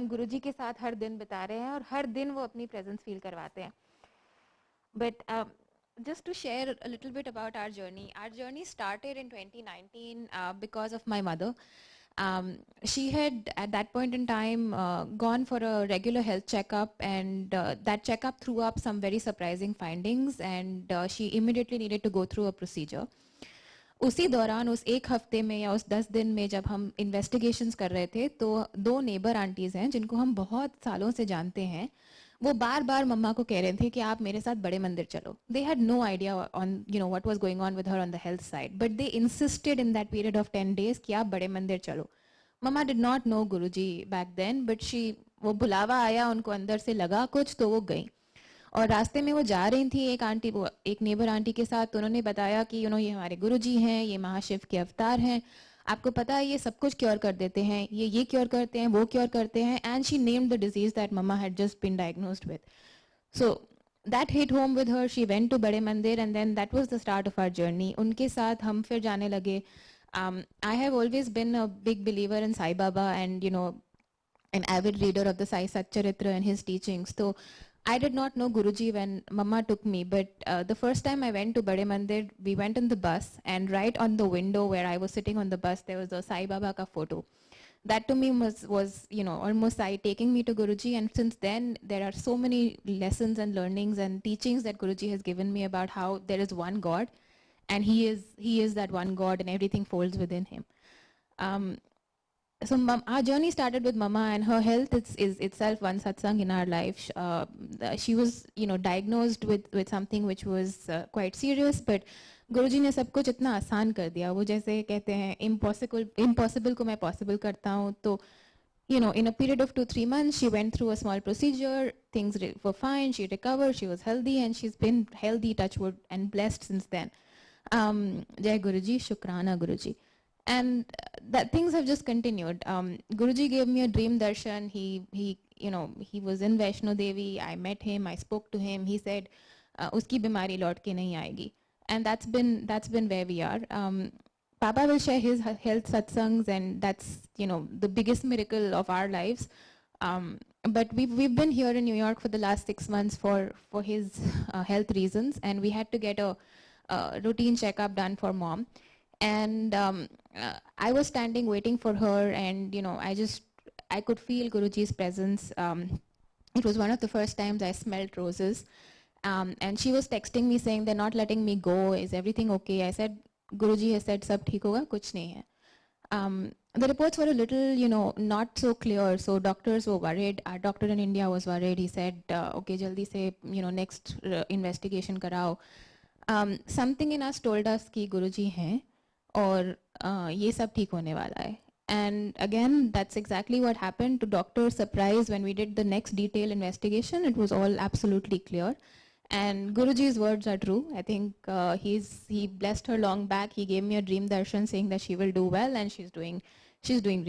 हम गुरुजी के साथ हर दिन बिता रहे हैं और हर दिन वो अपनी प्रेजेंस फील करवाते हैं. But just to share a little bit about our journey started in 2019 because of my mother. She had at that point in time gone for a regular health checkup, and that checkup threw up some very surprising findings, and she immediately needed to go through a procedure. उसी दौरान उस एक हफ्ते में या उस 10 दिन में जब हम इन्वेस्टिगेशंस कर रहे थे तो दो नेबर आंटीज़ हैं जिनको हम बहुत सालों से जानते हैं, वो बार बार मम्मा को कह रहे थे कि आप मेरे साथ बड़े मंदिर चलो. They had no idea on what was going on with her on the health side, but they insisted in that period of 10 days कि आप बड़े मंदिर चलो. Mumma did not know Guruji back then, but वो बुलावा आया, उनको अंदर से लगा कुछ, तो वो गई. और रास्ते में वो जा रही थी एक नेबर आंटी के साथ, तो उन्होंने बताया कि ये हमारे गुरुजी हैं, ये महाशिव के अवतार हैं, आपको पता है ये सब कुछ क्योर कर देते हैं, ये क्योर करते हैं, वो क्योर करते हैं. And she named the disease that mama had just been diagnosed with. So that hit home with her. She went to बड़े मंदिर and then that was the start of our journey. उनके साथ हम फिर जाने लगे. I have always been a big believer in Sai Baba and an avid reader of the Sai Satcharitra and his teachings. So I did not know Guruji when Mama took me, but the first time I went to Bade Mandir, we went in the bus, and right on the window where I was sitting on the bus, there was a Sai Baba ka photo. That to me was almost Sai taking me to Guruji, and since then there are so many lessons and learnings and teachings that Guruji has given me about how there is one God, and he is that one God, and everything folds within him. So our journey started with Mama, and her health is itself one satsang in our life. She was diagnosed with something which was quite serious, but गुरुजी ने सब कुछ इतना आसान कर दिया. वो जैसे कहते हैं impossible को मैं possible करता हूँ. तो in a period of 2-3 months, she went through a small procedure. Things were fine. She recovered. She was healthy, and she's been healthy, touch wood, and blessed since then. Jai Guruji, Shukrana Guruji. And that things have just continued. Guruji gave me a dream darshan. He was in Vaishno Devi. I met him. I spoke to him. He said, "Uski bimari laut ke nahi aayegi." And that's been where we are. Papa will share his health satsangs, and that's the biggest miracle of our lives. But we've been here in New York for the last 6 months for his health reasons, and we had to get a routine checkup done for Mom. And I was standing waiting for her, and I could feel Guruji's presence. It was one of the first times I smelled roses, and she was texting me saying they're not letting me go. Is everything okay? I said, Guruji has said sab theek hoga, kuch nahi hai. The reports were a little, not so clear. So doctors were worried. Our doctor in India was worried. He said, okay, jaldi se, next investigation karao. Something in us told us कि गुरुजी हैं और ये सब ठीक होने वाला है. And again, that's exactly what happened. To doctor's surprise, when we did the next detailed investigation, it was all absolutely clear. And Guruji's words are true. I think he blessed her long back. He gave me a dream darshan saying that she will do well, and she's doing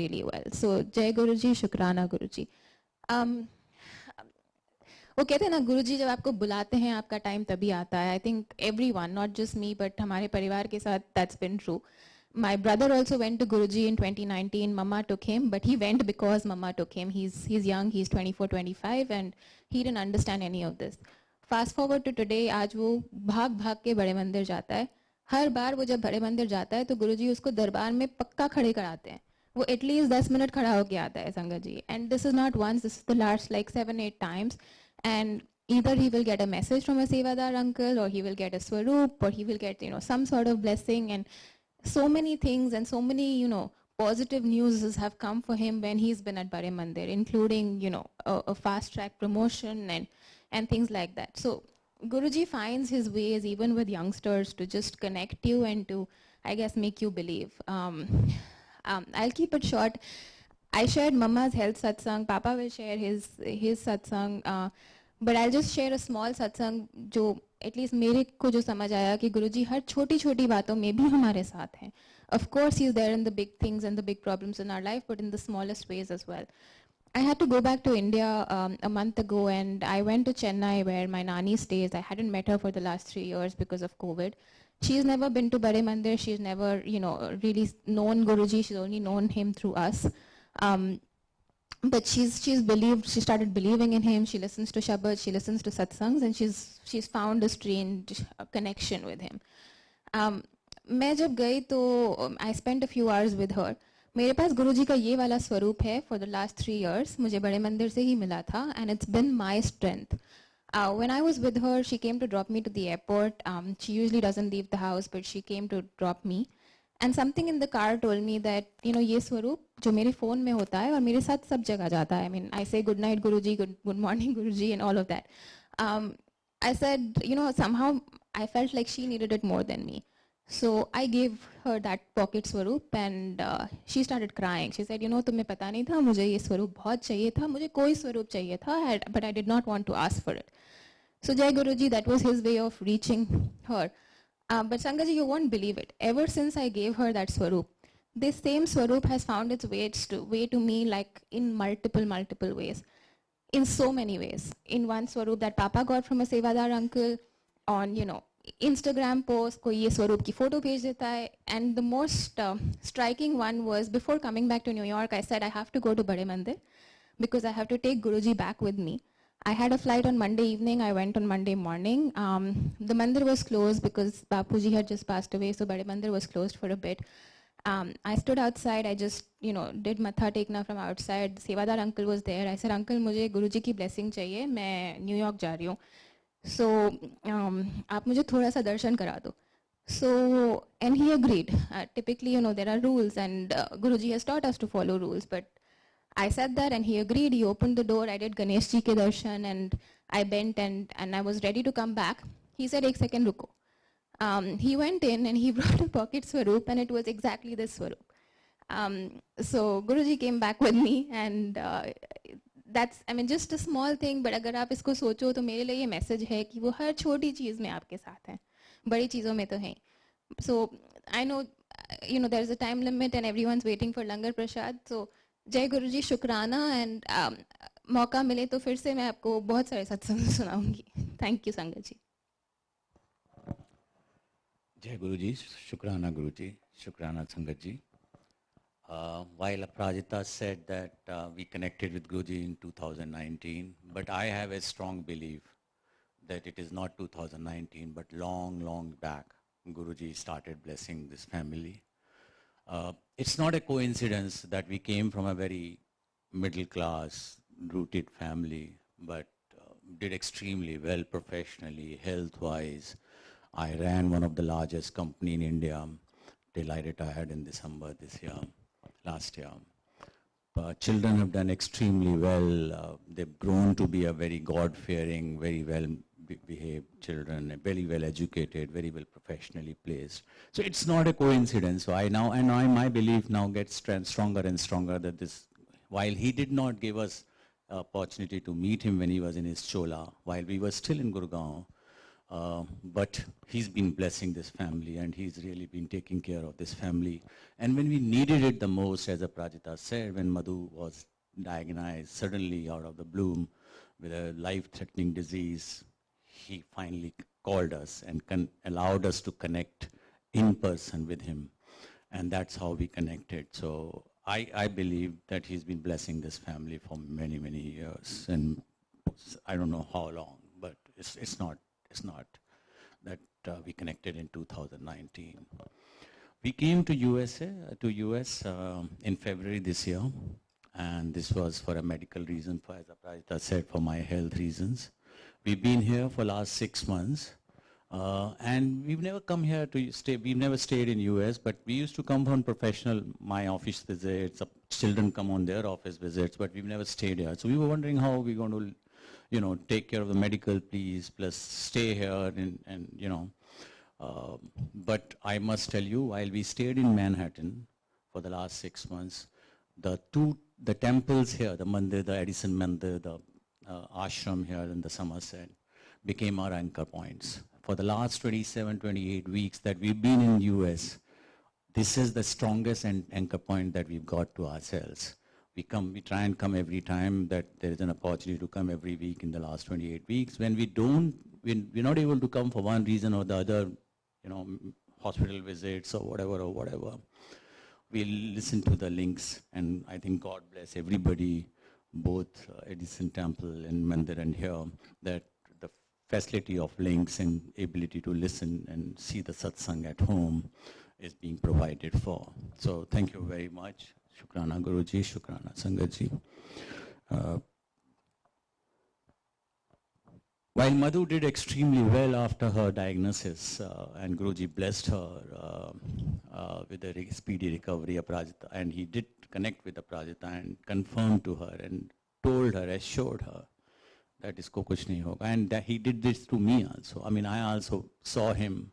really well. So Jai Guruji, Shukrana Guruji. वो कहते हैं ना, गुरुजी जब आपको बुलाते हैं आपका time तभी आता है. I think everyone, not just me, but हमारे परिवार के साथ that's bin true. My brother also went to Guruji in 2019. Mama took him, but he went because Mama took him. He's young, he's 24, 25, and he didn't understand any of this. Fast forward to today, आज वो भाग के बड़े मंदिर जाता है. हर बार वो जब बड़े मंदिर जाता है तो गुरुजी उसको दरबार में पक्का खड़े कराते हैं. वो एटलीस्ट 10 मिनट खड़ा होके आता है संगत जी. And this is not once, this is the last like 7-8 times. And either he will get a message from a Sevadar uncle, or he will get a swaroop, or he will get some sort of blessing. And so many things and so many positive news have come for him when he's been at Bare Mandir, including a fast track promotion and things like that. So Guruji finds his ways even with youngsters to just connect you and to, I guess, make you believe. I'll keep it short. I shared Mama's health satsang. Papa will share his satsang. But I'll just share a small satsang जो at least मेरे को जो समझ आया कि गुरुजी हर छोटी छोटी बातों में भी हमारे साथ हैं. Of course, he's there in the big things and the big problems in our life, but in the smallest ways as well. I had to go back to India a month ago, and I went to Chennai where my nani stays. I hadn't met her for the last 3 years because of COVID. She's never been to Bare Mandir. She's never, really known Guruji. She's only known him through us. but she started believing in him. She listens to Shabad, she listens to Satsangs, and she's found a strange connection with him. मैं जब गई तो I spent a few hours with her. मेरे पास गुरुजी का ये वाला स्वरूप है for the last 3 years. मुझे बड़े मंदिर से ही मिला था, and it's been my strength. When I was with her, she came to drop me to the airport. She usually doesn't leave the house, but she came to drop me. And something in the car told me that, ये स्वरूप जो मेरे phone में होता है और मेरे साथ सब जगह जाता है. I mean, I say good night Guruji, good morning Guruji, and all of that. I said, somehow I felt like she needed it more than me. So I gave her that pocket swaroop, and she started crying. She said, तुम्हें पता नहीं था, मुझे ये स्वरूप बहुत चाहिए था, मुझे कोई स्वरूप चाहिए था, but I did not want to ask for it. So Jai Guruji, that was his way of reaching her. But Sangaji, you won't believe it. Ever since I gave her that swaroop, this same swaroop has found its way to me, like in multiple ways. In so many ways. In one swaroop that Papa got from a Sevadar uncle, on, Instagram post, koi ye swaroop ki photo bhej deta hai. And the most striking one was, before coming back to New York, I said I have to go to Bade Mandir because I have to take Guruji back with me. I had a flight on Monday evening. I went on Monday morning. The mandir was closed because Bapuji had just passed away, so Bade Mandir was closed for a bit. I stood outside. I just, did matha tekna from outside. Sevadar uncle was there. I said, Uncle, मुझे गुरुजी की blessing चाहिए. मैं New York जा रही हूँ. So आप मुझे थोड़ा सा दर्शन करा दो. So, and he agreed. Typically, there are rules, and Guruji has taught us to follow rules. But I said that, and he agreed. He opened the door. I did Ganesh ji ke darshan, and I bent, and I was ready to come back. He said, "Ek second, ruko." He went in and he brought a pocket swaroop, and it was exactly this swaroop. So Guruji came back with me, and that's, I mean, just a small thing, but अगर आप इसको सोचो तो मेरे लिए ये message है कि वो हर छोटी चीज़ में आपके साथ है, बड़ी चीज़ों में तो हैं. So I know, there's a time limit and everyone's waiting for Langar Prasad. So जय गुरुजी, शुक्राना, and मौका मिले तो फिर से मैं आपको बहुत सारे सत्संग सुनाऊंगी. Thank you, संगत जी. Jai Guruji, Shukrana Guruji, Shukrana Sangatji. While Aparajita said that we connected with Guruji in 2019, but I have a strong belief that it is not 2019, but long back, Guruji started blessing this family. It's not a coincidence that we came from a very middle class, rooted family, but did extremely well professionally, health-wise. I ran one of the largest company in India till I retired in December last year. Children have done extremely well. They've grown to be a very God-fearing, very well-behaved children, very well educated, very well professionally placed. So it's not a coincidence. So my belief now gets stronger and stronger that this, while he did not give us opportunity to meet him when he was in his chola, while we were still in Gurgaon, but he's been blessing this family, and he's really been taking care of this family. And when we needed it the most, as Aparajita said, when Madhu was diagnosed suddenly out of the bloom with a life-threatening disease, he finally called us and allowed us to connect in person with him. And that's how we connected. So I believe that he's been blessing this family for many years. And I don't know how long, but it's not that we connected in 2019. We came to US in February this year, and this was for a medical reason, as Aparajita said, for my health reasons. We've been here for last 6 months, and we've never come here to stay. We've never stayed in US, but we used to come on professional, my office visits, children come on their office visits, but we've never stayed here. So we were wondering how we're going to take care of the medical piece, plus stay here, and but I must tell you, while we stayed in Manhattan for the last 6 months, the temples here, the Mandir, the Edison Mandir, the Ashram here in the Somerset, became our anchor points. For the last 27, 28 weeks that we've been in US, this is the strongest anchor point that we've got to ourselves. We try and come every time that there is an opportunity to come every week in the last 28 weeks. When we're not able to come for one reason or the other, hospital visits or whatever, we listen to the links, and I think God bless everybody both Edison Temple and Mandir and here, that the facility of links and ability to listen and see the satsang at home is being provided for. So thank you very much. Shukrana Guruji, Shukrana Sangatji. While Madhu did extremely well after her diagnosis, and Guruji blessed her with a speedy recovery, Aparajita, and he did connect with Aparajita and confirmed to her and told her, assured her that isko kuch nahi hoga. And that he did this to me also. I mean, I also saw him,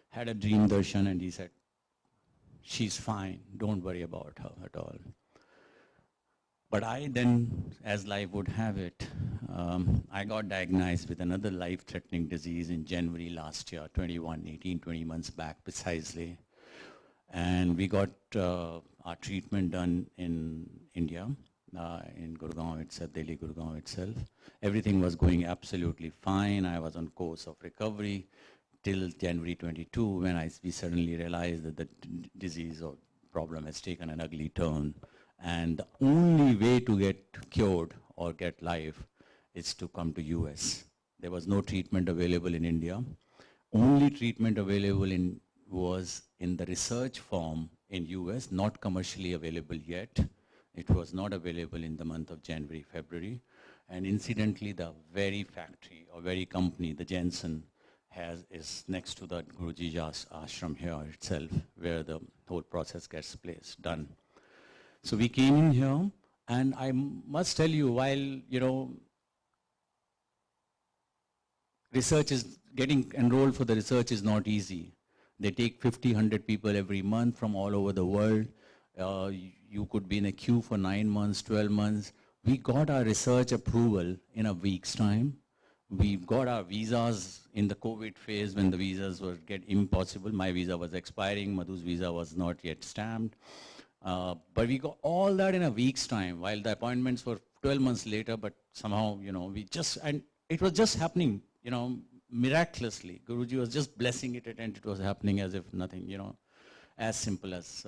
had a dream darshan, and he said, she's fine, don't worry about her at all. But I then, as life would have it, I got diagnosed with another life-threatening disease in January last year, 20 months back precisely. And we got our treatment done in India, in Gurgaon itself, Delhi, Gurgaon itself. Everything was going absolutely fine. I was on course of recovery till January 22, when we suddenly realized that the disease or problem has taken an ugly turn. And the only way to get cured or get life is to come to US. There was no treatment available in India. Only treatment available was in the research form in US, not commercially available yet. It was not available in the month of January, February. And incidentally, the very factory or very company, the Janssen, is next to the Guruji's ashram here itself, where the whole process gets done. So we came in here, and I must tell you, while, research is getting enrolled for the research is not easy. They take 50, 100 people every month from all over the world. You could be in a queue for 9 months, 12 months. We got our research approval in a week's time. We got our visas in the COVID phase when the visas were impossible. My visa was expiring, Madhu's visa was not yet stamped. But we got all that in a week's time, while the appointments were 12 months later, but somehow, and it was just happening, miraculously. Guruji was just blessing it, and it was happening as if nothing, as simple as,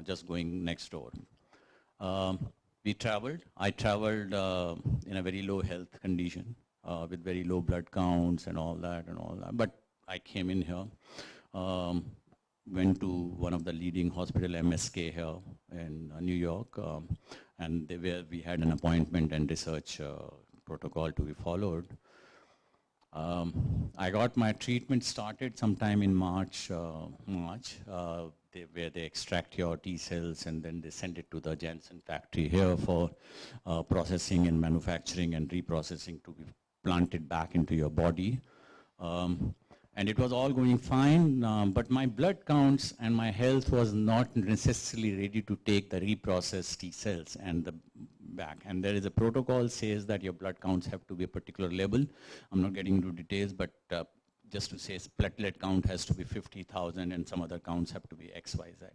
just going next door. We traveled. I traveled in a very low health condition, with very low blood counts and all that. But I came in here. Went to one of the leading hospital, MSK here in New York, and we had an appointment and research protocol to be followed. I got my treatment started sometime in March, where they extract your T cells and then they send it to the Janssen factory here for processing and manufacturing and reprocessing to be planted back into your body. And it was all going fine, but my blood counts and my health was not necessarily ready to take the reprocessed T cells and the back. And there is a protocol says that your blood counts have to be a particular level. I'm not getting into details, but just to say platelet count has to be 50,000 and some other counts have to be X, Y, Z.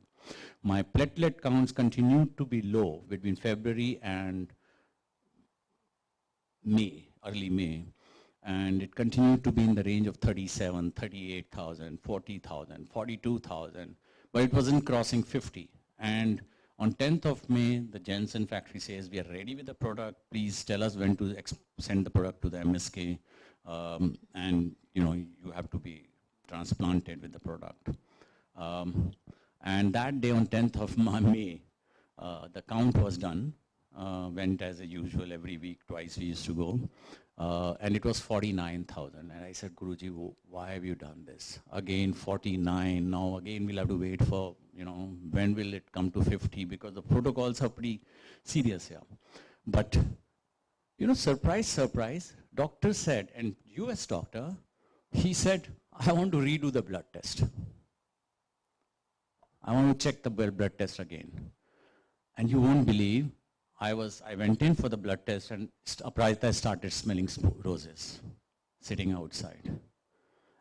My platelet counts continued to be low between February and May, early May. And it continued to be in the range of 37, 38,000, 40,000, 42,000, but it wasn't crossing 50. And on 10th of May, the Janssen factory says, we are ready with the product. Please tell us when to send the product to the MSK. And you have to be transplanted with the product. And that day on 10th of May, the count was done. Went as usual every week, twice we used to go. And it was 49,000. And I said, Guruji, why have you done this? Again, 49. Now again, we'll have to wait for, when will it come to 50? Because the protocols are pretty serious here. But, surprise, surprise, doctor said, and US doctor, he said, I want to redo the blood test. I want to check the blood test again. And you won't believe, I went in for the blood test and Aparajita started smelling roses sitting outside.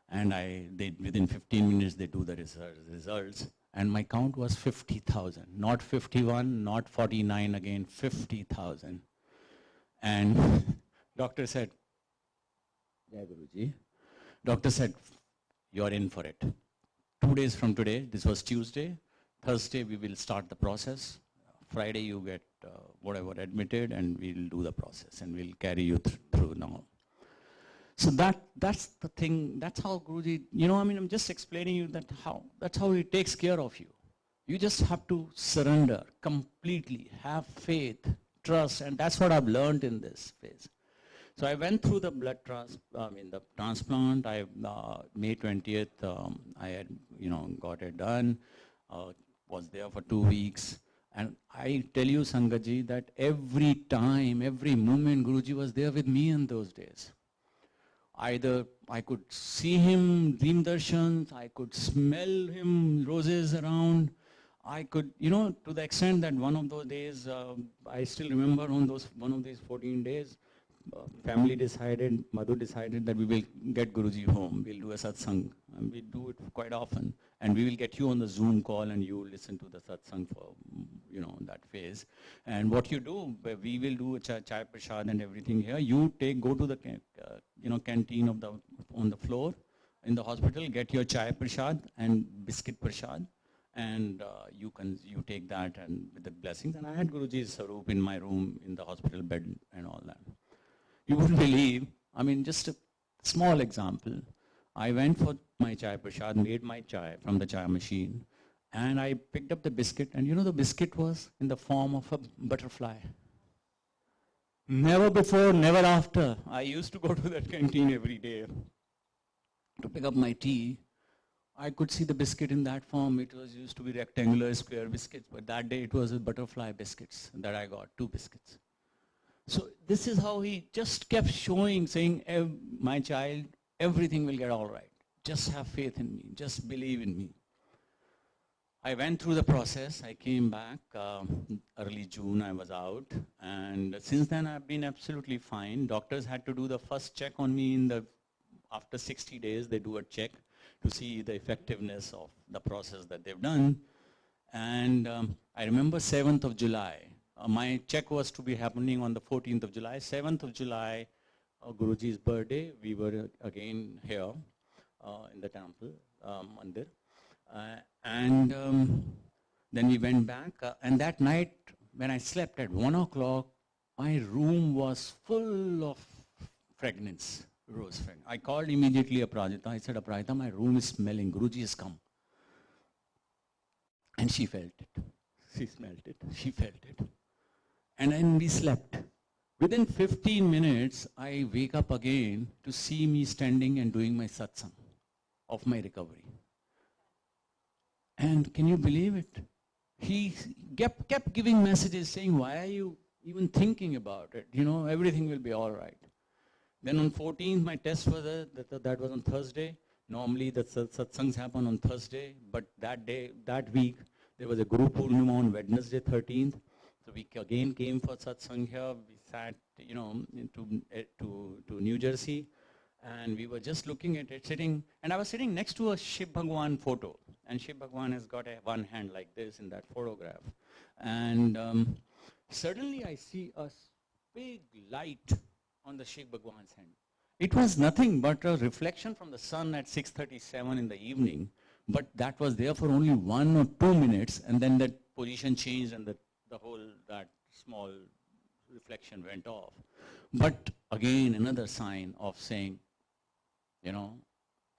And within 15 minutes, they do the results. And my count was 50,000, not 51, not 49 again, 50,000. And doctor said, Jai Guruji. Doctor said, you're in for it. 2 days from today, this was Tuesday, Thursday we will start the process. Friday you get whatever admitted, and we'll do the process and we'll carry you through now. So that's the thing. That's how Guruji, you know, I mean, I'm just explaining you that's how he takes care of you. You just have to surrender completely, have faith, trust, and that's what I've learned in this phase. So I went through the the transplant. May 20th, I had, got it done. Was there for 2 weeks. And I tell you, Sangatji, that every time, every moment, Guruji was there with me in those days. Either I could see him, dream darshans, I could smell him, roses around. I could, to the extent that one of those days, I still remember one of these 14 days, family decided, Madhu decided that we will get Guruji home. We'll do a satsang. And we do it quite often. And we will get you on the Zoom call and you will listen to the satsang for, that phase. And what you do, we will do a chai prasad and everything here. You go to the, canteen on the floor in the hospital, get your chai prasad and biscuit prasad. And you take that and with the blessings. And I had Guruji's saroop in my room, in the hospital bed and all that. You wouldn't believe, I mean, just a small example. I went for my chai prasad, made my chai from the chai machine, and I picked up the biscuit, and the biscuit was in the form of a butterfly. Never before, never after. I used to go to that canteen every day to pick up my tea. I could see the biscuit in that form. It used to be rectangular, square biscuits, but that day it was a butterfly biscuits that I got, 2 biscuits. So this is how he just kept showing, saying, my child, everything will get all right. Just have faith in me. Just believe in me. I went through the process. I came back. Early June, I was out. And since then, I've been absolutely fine. Doctors had to do the first check on me after 60 days. They do a check to see the effectiveness of the process that they've done. And I remember 7th of July. My check was to be happening on the 14th of July. 7th of July, Guruji's birthday, we were again here in the temple, mandir. Then we went back. And that night, when I slept at 1 o'clock, my room was full of fragrance, rose fragrance. I called immediately Aparajita. I said, Aparajita, my room is smelling. Guruji has come. And she felt it. She smelled it. She felt it. And then we slept. Within 15 minutes, I wake up again to see me standing and doing my satsang of my recovery. And can you believe it? He kept giving messages saying, why are you even thinking about it? Everything will be all right. Then on 14th, my test was, that was on Thursday. Normally, the satsangs happen on Thursday, but that week, there was a Guru Purnima on Wednesday, 13th. So we again came for satsang here. We sat, to New Jersey, and we were just looking at it, sitting, and I was sitting next to a Shiv Bhagwan photo, and Shiv Bhagwan has got one hand like this in that photograph. And suddenly I see a big light on the Shiv Bhagwan's hand. It was nothing but a reflection from the sun at 6:37 in the evening, but that was there for only 1 or 2 minutes, and then that position changed and that small reflection went off. But again, another sign of saying,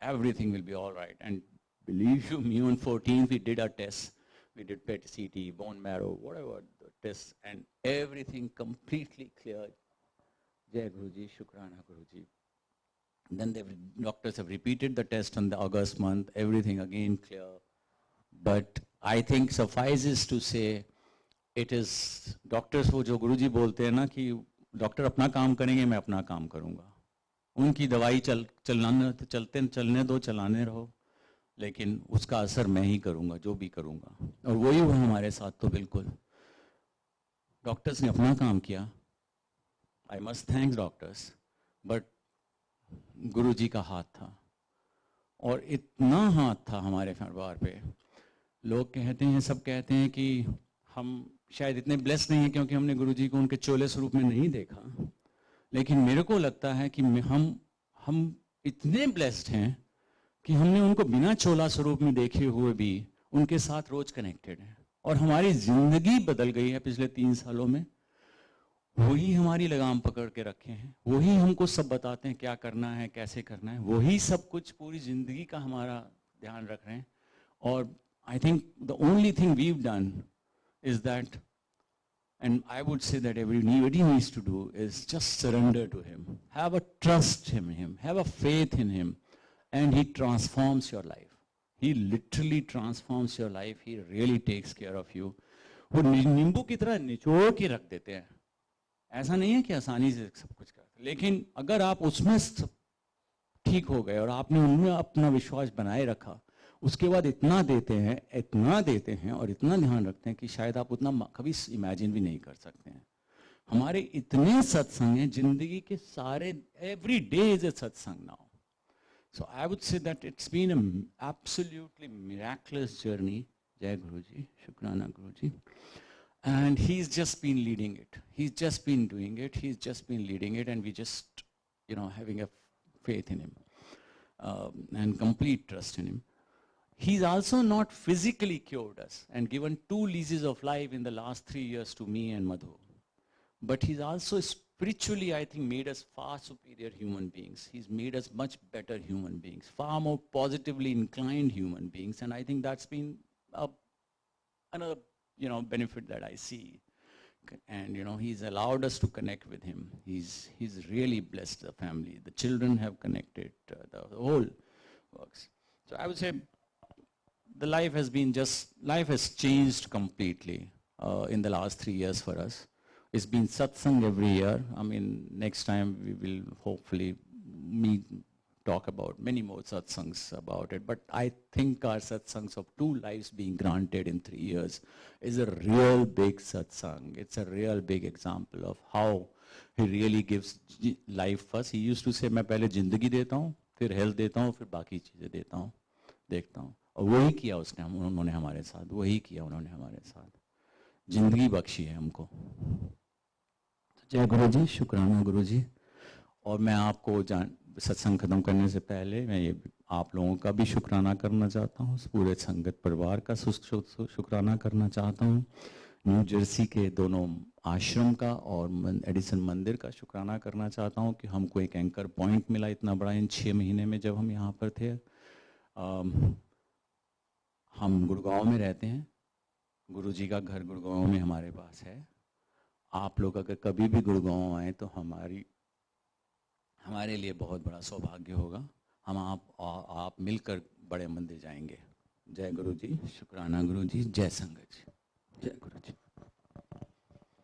everything will be all right. And believe you me, on 14th, we did our tests. We did PET CT, bone marrow, whatever the tests, and everything completely cleared. Jai Guruji, Shukrana Guruji. Then the doctors have repeated the test on the August month, everything again clear. But I think suffices to say, it is doctors वो जो गुरुजी बोलते हैं ना कि doctor अपना काम करेंगे मैं अपना काम करूँगा उनकी दवाई चलने दो चलाने रहो लेकिन उसका असर मैं ही करूँगा जो भी करूँगा और वही हुआ हमारे साथ तो बिल्कुल डॉक्टर्स ने अपना काम किया I must thank doctors but गुरुजी का हाथ था और इतना हाथ था हमारे परिवार पे लोग कहते हैं सब कहते हैं कि हम शायद इतने ब्लेस नहीं हैं क्योंकि हमने गुरुजी को उनके चोले स्वरूप में नहीं देखा लेकिन मेरे को लगता है कि हम इतने ब्लेस्ड हैं कि हमने उनको बिना चोला स्वरूप में देखे हुए भी उनके साथ रोज कनेक्टेड हैं और हमारी जिंदगी बदल गई है पिछले 3 सालों में। वही हमारी लगाम पकड़ के रखे हैं, वही हमको सब बताते हैं क्या करना है, कैसे करना है, वही सब कुछ पूरी जिंदगी का हमारा ध्यान रख रहे हैं। और I think the only thing we have done is that, and I would say that everybody needs to do is just surrender to him, have a trust in him, have a faith in him, and he transforms your life. He literally transforms your life. He really takes care of you. वो नींबू की तरह निचोड़ के रख देते हैं। ऐसा नहीं है कि आसानी से सब कुछ करते, लेकिन अगर आप उसमें ठीक हो गए और आपने उनमें अपना विश्वास बनाए रखा, उसके बाद इतना देते हैं और इतना ध्यान रखते हैं कि शायद आप उतना कभी इमेजिन भी नहीं कर सकते हैं। हमारे इतने सत्संग हैं, जिंदगी के सारे, every day is a satsang now. So I would say that it's been a absolutely miraculous journey. Jai Guruji, शुक्राना गुरुजी। And he's just been leading it. He's just been doing it. He's just been leading it, and we just, having a faith in him and complete trust in him. He's also not physically cured us and given 2 leases of life in the last 3 years to me and Madhu. But he's also spiritually, I think, made us far superior human beings. He's made us much better human beings, far more positively inclined human beings. And I think that's been another benefit that I see. And he's allowed us to connect with him. He's really blessed the family. The children have connected. The whole works. So I would say the life has changed completely in the last 3 years for us. It's been satsang every year. I mean, next time we will hopefully talk about many more satsangs about it. But I think our satsangs of 2 lives being granted in 3 years is a real big satsang. It's a real big example of how he really gives life first. He used to say, मैं पहले जिंदगी देता हूँ, फिर health देता हूँ, फिर बाकी चीजें देता हूँ, देखता हूँ। और वही किया उन्होंने हमारे साथ, जिंदगी बख्शी है हमको। जय गुरुजी, शुक्राना गुरुजी। और मैं आपको सत्संग खत्म करने से पहले मैं ये आप लोगों का भी शुक्राना करना चाहता हूँ, पूरे संगत परिवार का शुक्राना करना चाहता हूँ, न्यू जर्सी के दोनों आश्रम का और एडिसन मंदिर का शुक्राना करना चाहता हूँ कि हमको एक एंकर पॉइंट मिला इतना बड़ा इन 6 महीने में जब हम यहाँ पर थे। हम गुड़गांव में रहते हैं, गुरुजी का घर गुड़गांव में हमारे पास है। आप लोग अगर कभी भी गुड़गांव आए तो हमारे लिए बहुत बड़ा सौभाग्य होगा। हम आप मिलकर बड़े मंदिर जाएंगे। जय गुरुजी, शुक्राना गुरुजी, जय संगत जी।